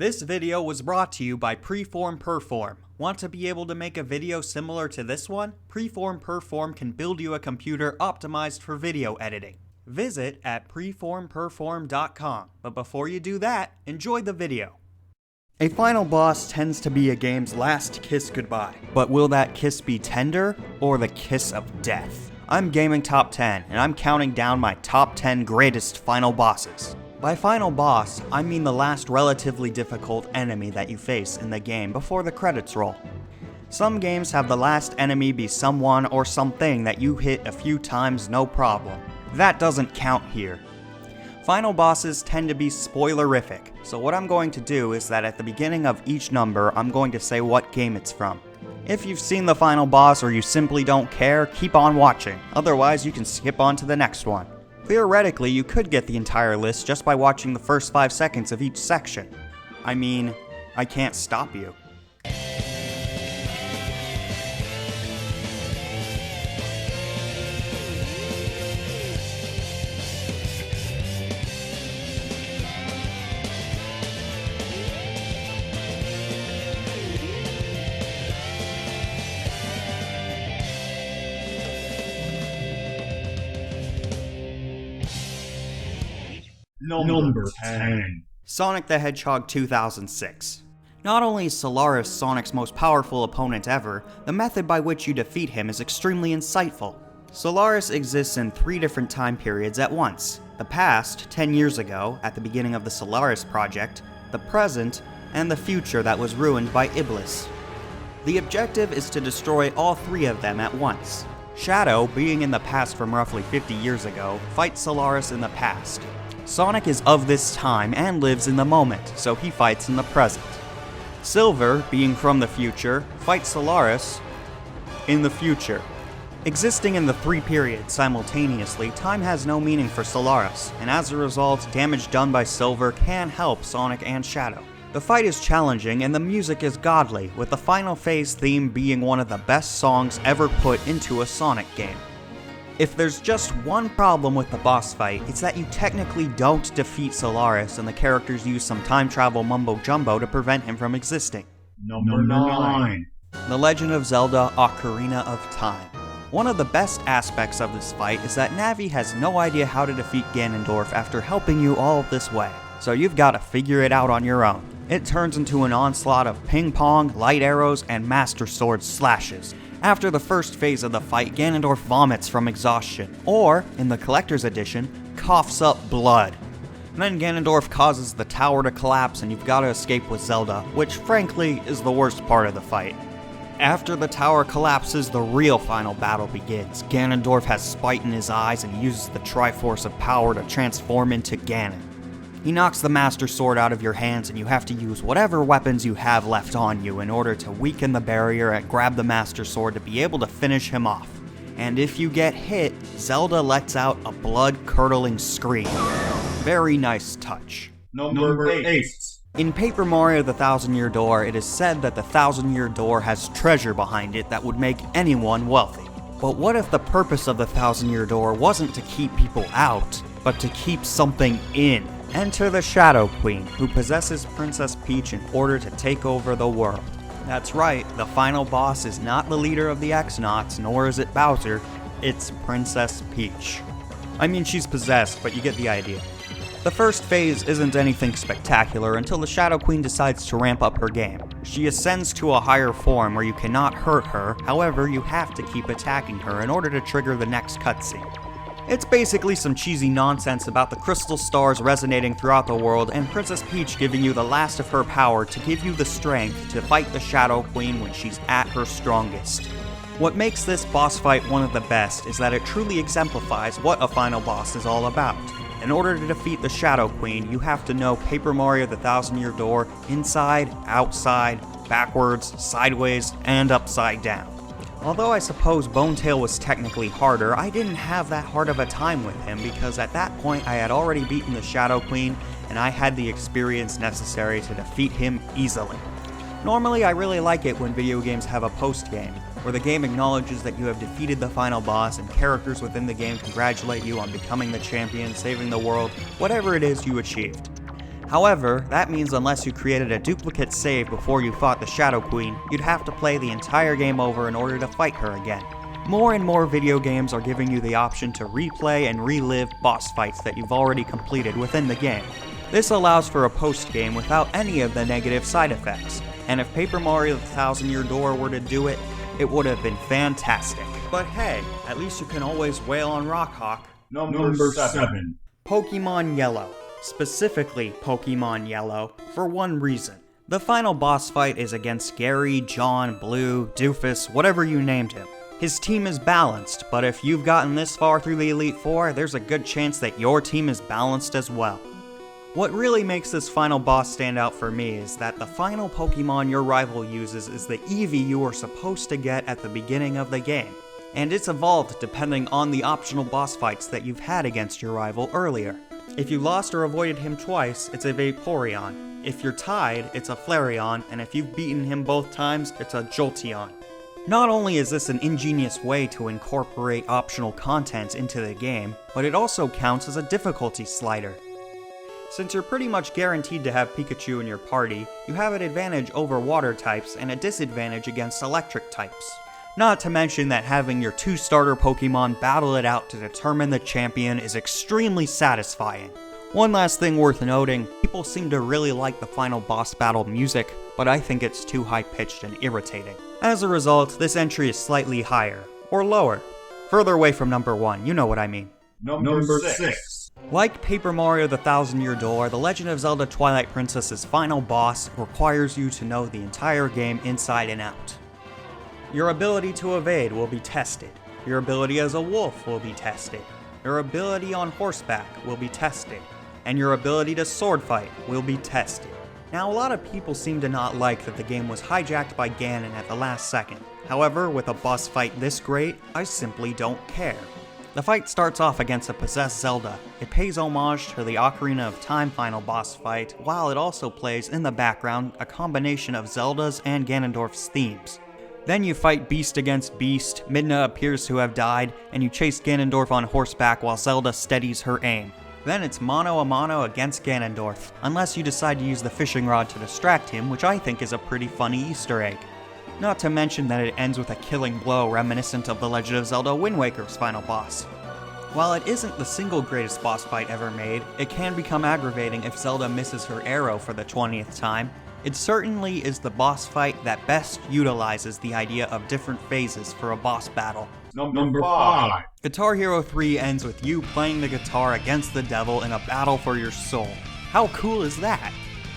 This video was brought to you by Preform Perform. Want to be able to make a video similar to this one? Preform Perform can build you a computer optimized for video editing. Visit at preformperform.com. But before you do that, enjoy the video. A final boss tends to be a game's last kiss goodbye. But will that kiss be tender or the kiss of death? I'm GamingTopTen, and I'm counting down my top 10 greatest final bosses. By final boss, I mean the last relatively difficult enemy that you face in the game before the credits roll. Some games have the last enemy be someone or something that you hit a few times no problem. That doesn't count here. Final bosses tend to be spoilerific, so what I'm going to do is that at the beginning of each number, I'm going to say what game it's from. If you've seen the final boss or you simply don't care, keep on watching, otherwise you can skip on to the next one. Theoretically, you could get the entire list just by watching the first 5 seconds of each section. I mean, I can't stop you. Number 10. Sonic the Hedgehog 2006. Not only is Solaris Sonic's most powerful opponent ever, the method by which you defeat him is extremely insightful. Solaris exists in 3 different time periods at once. The past, 10 years ago, at the beginning of the Solaris project, the present, and the future that was ruined by Iblis. The objective is to destroy all 3 of them at once. Shadow, being in the past from roughly 50 years ago, fights Solaris in the past. Sonic is of this time and lives in the moment, so he fights in the present. Silver, being from the future, fights Solaris in the future. Existing in the 3 periods simultaneously, time has no meaning for Solaris, and as a result, damage done by Silver can help Sonic and Shadow. The fight is challenging and the music is godly, with the final phase theme being one of the best songs ever put into a Sonic game. If there's just one problem with the boss fight, it's that you technically don't defeat Solaris and the characters use some time travel mumbo-jumbo to prevent him from existing. Number 9. The Legend of Zelda: Ocarina of Time. One of the best aspects of this fight is that Navi has no idea how to defeat Ganondorf after helping you all this way, so you've got to figure it out on your own. It turns into an onslaught of ping-pong, light arrows, and Master Sword slashes. After the first phase of the fight, Ganondorf vomits from exhaustion, or, in the Collector's Edition, coughs up blood. Then Ganondorf causes the tower to collapse and you've got to escape with Zelda, which frankly is the worst part of the fight. After the tower collapses, the real final battle begins. Ganondorf has spite in his eyes and uses the Triforce of Power to transform into Ganon. He knocks the Master Sword out of your hands and you have to use whatever weapons you have left on you in order to weaken the barrier and grab the Master Sword to be able to finish him off. And if you get hit, Zelda lets out a blood-curdling scream. Very nice touch. Number 8. In Paper Mario: The Thousand Year Door, it is said that the Thousand Year Door has treasure behind it that would make anyone wealthy. But what if the purpose of the Thousand Year Door wasn't to keep people out, but to keep something in? Enter the Shadow Queen, who possesses Princess Peach in order to take over the world. That's right, the final boss is not the leader of the X-Nauts, nor is it Bowser, it's Princess Peach. I mean, she's possessed, but you get the idea. The first phase isn't anything spectacular until the Shadow Queen decides to ramp up her game. She ascends to a higher form where you cannot hurt her, however you have to keep attacking her in order to trigger the next cutscene. It's basically some cheesy nonsense about the crystal stars resonating throughout the world and Princess Peach giving you the last of her power to give you the strength to fight the Shadow Queen when she's at her strongest. What makes this boss fight one of the best is that it truly exemplifies what a final boss is all about. In order to defeat the Shadow Queen, you have to know Paper Mario: The Thousand Year Door inside, outside, backwards, sideways, and upside down. Although I suppose Bonetail was technically harder, I didn't have that hard of a time with him because at that point I had already beaten the Shadow Queen and I had the experience necessary to defeat him easily. Normally I really like it when video games have a post-game, where the game acknowledges that you have defeated the final boss and characters within the game congratulate you on becoming the champion, saving the world, whatever it is you achieved. However, that means unless you created a duplicate save before you fought the Shadow Queen, you'd have to play the entire game over in order to fight her again. More and more video games are giving you the option to replay and relive boss fights that you've already completed within the game. This allows for a post-game without any of the negative side effects, and if Paper Mario the Thousand Year Door were to do it, it would have been fantastic. But hey, at least you can always wail on Rockhawk. Number 7. Pokemon Yellow. Specifically Pokemon Yellow, for one reason. The final boss fight is against Gary, John, Blue, Doofus, whatever you named him. His team is balanced, but if you've gotten this far through the Elite Four, there's a good chance that your team is balanced as well. What really makes this final boss stand out for me is that the final Pokemon your rival uses is the Eevee you were supposed to get at the beginning of the game, and it's evolved depending on the optional boss fights that you've had against your rival earlier. If you lost or avoided him twice, it's a Vaporeon. If you're tied, it's a Flareon, and if you've beaten him both times, it's a Jolteon. Not only is this an ingenious way to incorporate optional content into the game, but it also counts as a difficulty slider. Since you're pretty much guaranteed to have Pikachu in your party, you have an advantage over water types and a disadvantage against electric types. Not to mention that having your 2 starter Pokemon battle it out to determine the champion is extremely satisfying. One last thing worth noting, people seem to really like the final boss battle music, but I think it's too high-pitched and irritating. As a result, this entry is slightly higher, or lower. Further away from number 1, you know what I mean. Number 6. Like Paper Mario the Thousand Year Door, The Legend of Zelda Twilight Princess's final boss requires you to know the entire game inside and out. Your ability to evade will be tested. Your ability as a wolf will be tested. Your ability on horseback will be tested. And your ability to sword fight will be tested. Now, a lot of people seem to not like that the game was hijacked by Ganon at the last second. However, with a boss fight this great, I simply don't care. The fight starts off against a possessed Zelda. It pays homage to the Ocarina of Time final boss fight, while it also plays in the background a combination of Zelda's and Ganondorf's themes. Then you fight beast against beast, Midna appears to have died, and you chase Ganondorf on horseback while Zelda steadies her aim. Then it's mano a mano against Ganondorf, unless you decide to use the fishing rod to distract him, which I think is a pretty funny Easter egg. Not to mention that it ends with a killing blow reminiscent of The Legend of Zelda Wind Waker's final boss. While it isn't the single greatest boss fight ever made, it can become aggravating if Zelda misses her arrow for the 20th time. It certainly is the boss fight that best utilizes the idea of different phases for a boss battle. Number 5. Guitar Hero 3 ends with you playing the guitar against the devil in a battle for your soul. How cool is that?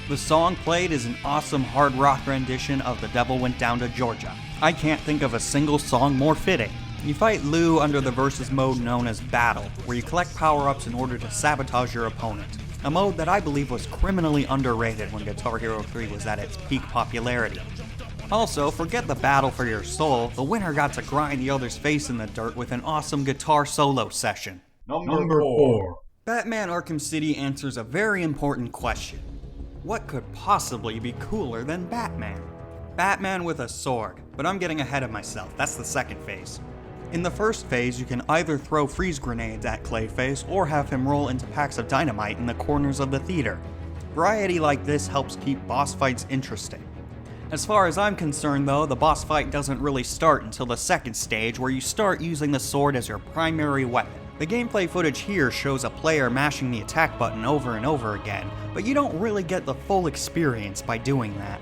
The song played is an awesome hard rock rendition of The Devil Went Down to Georgia. I can't think of a single song more fitting. You fight Lou under the versus mode known as Battle, where you collect power-ups in order to sabotage your opponent. A mode that I believe was criminally underrated when Guitar Hero 3 was at its peak popularity. Also, forget the battle for your soul, the winner got to grind the other's face in the dirt with an awesome guitar solo session. Number 4. Batman Arkham City answers a very important question. What could possibly be cooler than Batman? Batman with a sword, but I'm getting ahead of myself, that's the second phase. In the first phase, you can either throw freeze grenades at Clayface or have him roll into packs of dynamite in the corners of the theater. Variety like this helps keep boss fights interesting. As far as I'm concerned though, the boss fight doesn't really start until the second stage where you start using the sword as your primary weapon. The gameplay footage here shows a player mashing the attack button over and over again, but you don't really get the full experience by doing that.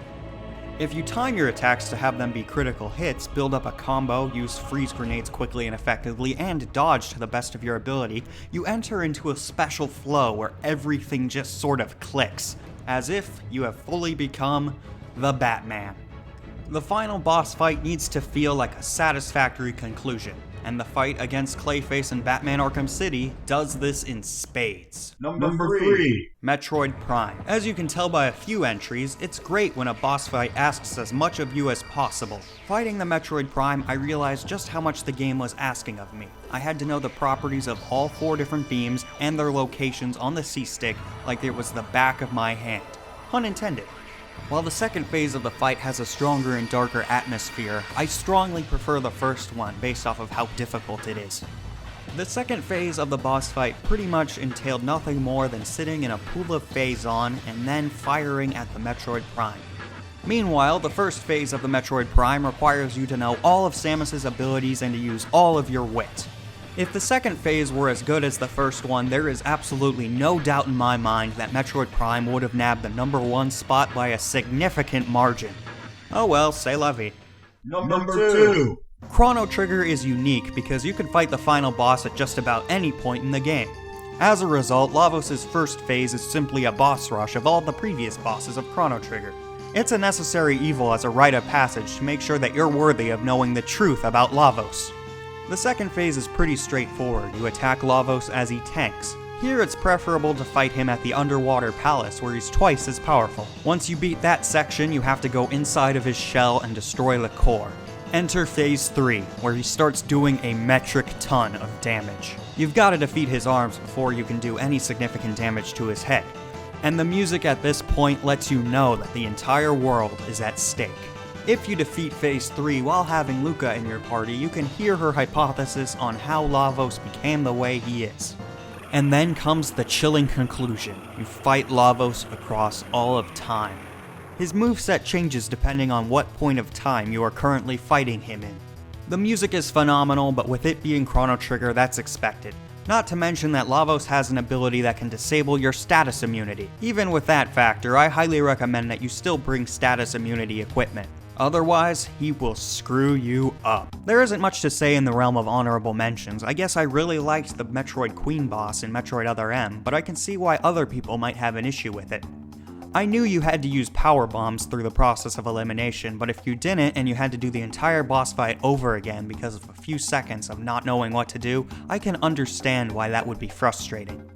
If you time your attacks to have them be critical hits, build up a combo, use freeze grenades quickly and effectively, and dodge to the best of your ability, you enter into a special flow where everything just sort of clicks, as if you have fully become the Batman. The final boss fight needs to feel like a satisfactory conclusion, and the fight against Clayface in Batman Arkham City does this in spades. Number 3. Metroid Prime. As you can tell by a few entries, it's great when a boss fight asks as much of you as possible. Fighting the Metroid Prime, I realized just how much the game was asking of me. I had to know the properties of all 4 different beams and their locations on the C-stick like it was the back of my hand. Pun intended. While the second phase of the fight has a stronger and darker atmosphere, I strongly prefer the first one based off of how difficult it is. The second phase of the boss fight pretty much entailed nothing more than sitting in a pool of Phazon and then firing at the Metroid Prime. Meanwhile, the first phase of the Metroid Prime requires you to know all of Samus's abilities and to use all of your wit. If the second phase were as good as the first one, there is absolutely no doubt in my mind that Metroid Prime would have nabbed the #1 spot by a significant margin. Oh well, c'est la vie. Number 2. Chrono Trigger is unique because you can fight the final boss at just about any point in the game. As a result, Lavos' first phase is simply a boss rush of all the previous bosses of Chrono Trigger. It's a necessary evil as a rite of passage to make sure that you're worthy of knowing the truth about Lavos. The second phase is pretty straightforward. You attack Lavos as he tanks. Here it's preferable to fight him at the underwater palace where he's twice as powerful. Once you beat that section, you have to go inside of his shell and destroy the core. Enter Phase 3, where he starts doing a metric ton of damage. You've got to defeat his arms before you can do any significant damage to his head. And the music at this point lets you know that the entire world is at stake. If you defeat Phase 3 while having Luca in your party, you can hear her hypothesis on how Lavos became the way he is. And then comes the chilling conclusion. You fight Lavos across all of time. His moveset changes depending on what point of time you are currently fighting him in. The music is phenomenal, but with it being Chrono Trigger, that's expected. Not to mention that Lavos has an ability that can disable your status immunity. Even with that factor, I highly recommend that you still bring status immunity equipment. Otherwise, he will screw you up. There isn't much to say in the realm of honorable mentions. I guess I really liked the Metroid Queen boss in Metroid Other M, but I can see why other people might have an issue with it. I knew you had to use power bombs through the process of elimination, but if you didn't and you had to do the entire boss fight over again because of a few seconds of not knowing what to do, I can understand why that would be frustrating.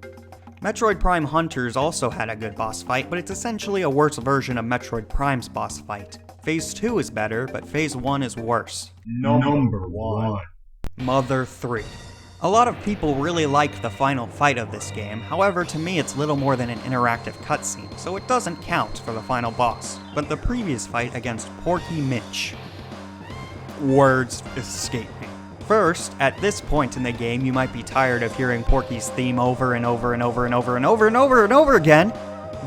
Metroid Prime Hunters also had a good boss fight, but it's essentially a worse version of Metroid Prime's boss fight. Phase 2 is better, but Phase 1 is worse. Number 1. Mother 3. A lot of people really like the final fight of this game, however to me it's little more than an interactive cutscene, so it doesn't count for the final boss. But the previous fight against Porky Minch. Words escape me. First, at this point in the game you might be tired of hearing Porky's theme over and over and over and over and over and over and over again,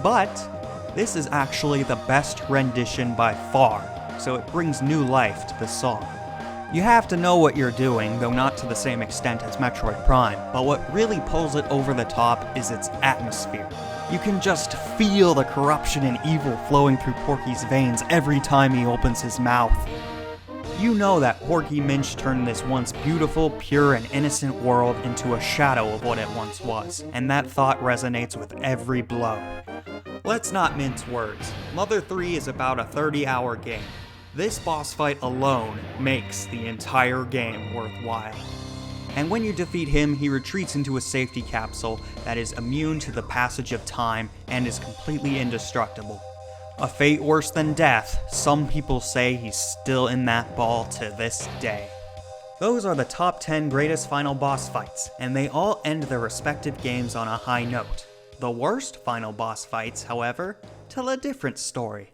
but this is actually the best rendition by far, so it brings new life to the song. You have to know what you're doing, though not to the same extent as Metroid Prime, but what really pulls it over the top is its atmosphere. You can just feel the corruption and evil flowing through Porky's veins every time he opens his mouth. You know that Porky Minch turned this once beautiful, pure, and innocent world into a shadow of what it once was, and that thought resonates with every blow. Let's not mince words. Mother 3 is about a 30-hour game. This boss fight alone makes the entire game worthwhile. And when you defeat him, he retreats into a safety capsule that is immune to the passage of time and is completely indestructible. A fate worse than death, some people say he's still in that ball to this day. Those are the top 10 greatest final boss fights, and they all end their respective games on a high note. The worst final boss fights, however, tell a different story.